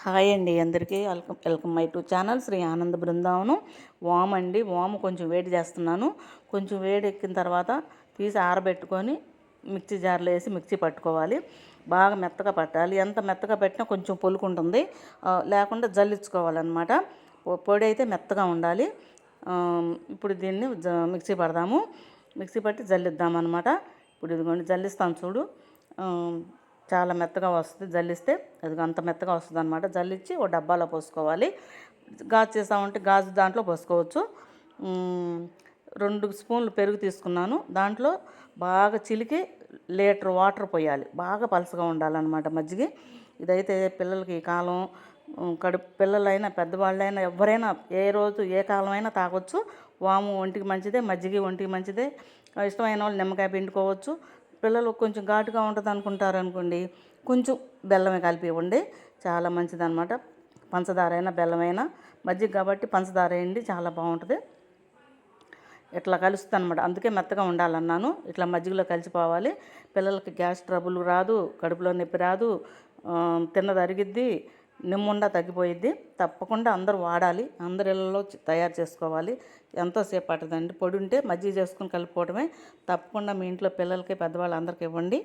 Hi అండి, అందరికీ welcome welcome my to channel Shri Ananda Brindavanam. వామ్ అండి, వాము కొంచెం వేడి చేస్తున్నాను. కొంచెం వేడి ఎక్కిన తర్వాత తీసి ఆరబెట్టుకొని మిక్సీ జార్లో వేసి మిక్సీ పట్టుకోవాలి. బాగా మెత్తగా పట్టాలి. ఎంత మెత్తగా పెట్టినా కొంచెం పొలుకుంటుంది, లేకుండా జల్లించుకోవాలన్నమాట. పొడి అయితే మెత్తగా ఉండాలి. ఇప్పుడు దీన్ని మిక్సీ పడదాము. మిక్సీ పట్టి జల్లిద్దామన్నమాట. ఇప్పుడు ఇదిగోండి జల్లిస్తాను చూడు. చాలా మెత్తగా వస్తుంది జల్లిస్తే. అది అంత మెత్తగా వస్తుంది అనమాట. జల్లించి ఒక డబ్బాలో పోసుకోవాలి. గాజు చేసామంటే గాజు దాంట్లో పోసుకోవచ్చు. 2 స్పూన్లు పెరుగు తీసుకున్నాను. దాంట్లో బాగా చిలికి లీటర్ వాటర్ పోయాలి. బాగా పలసగా ఉండాలన్నమాట మజ్జిగ. ఇదైతే పిల్లలకి ఈ కాలం కడుపు పిల్లలైనా పెద్దవాళ్ళైనా ఎవరైనా ఏ రోజు ఏ కాలమైనా తాగొచ్చు. వాము ఒంటికి మంచిదే, మజ్జిగ ఒంటికి మంచిదే. ఇష్టమైన వాళ్ళు నిమ్మకాయ పిండుకోవచ్చు. పిల్లలు కొంచెం ఘాటుగా ఉంటుంది అనుకుంటారనుకోండి, కొంచెం బెల్లమే కలిపి ఇవ్వండి, చాలా మంచిదన్నమాట. పంచదార అయినా బెల్లమైనా, మజ్జిగ కాబట్టి పంచదార వేయండి, చాలా బాగుంటుంది. ఇట్లా కలుస్తుంది అనమాట. అందుకే మెత్తగా ఉండాలన్నాను. ఇట్లా మజ్జిగలో కలిసిపోవాలి. పిల్లలకి గ్యాస్ ట్రబుల్ రాదు, కడుపులో నొప్పి రాదు, తిన్నది అరిగిద్ది, నిమ్ముండా తగ్గిపోయిద్ది. తప్పకుండా అందరూ వాడాలి. అందరి ఇళ్ళలో తయారు చేసుకోవాలి. ఎంతోసేపు పట్టదండి. పొడి ఉంటే మజ్జిగ చేసుకుని కలుపుకోవడమే. తప్పకుండా మీ ఇంట్లో పిల్లలకి పెద్దవాళ్ళు అందరికీ ఇవ్వండి.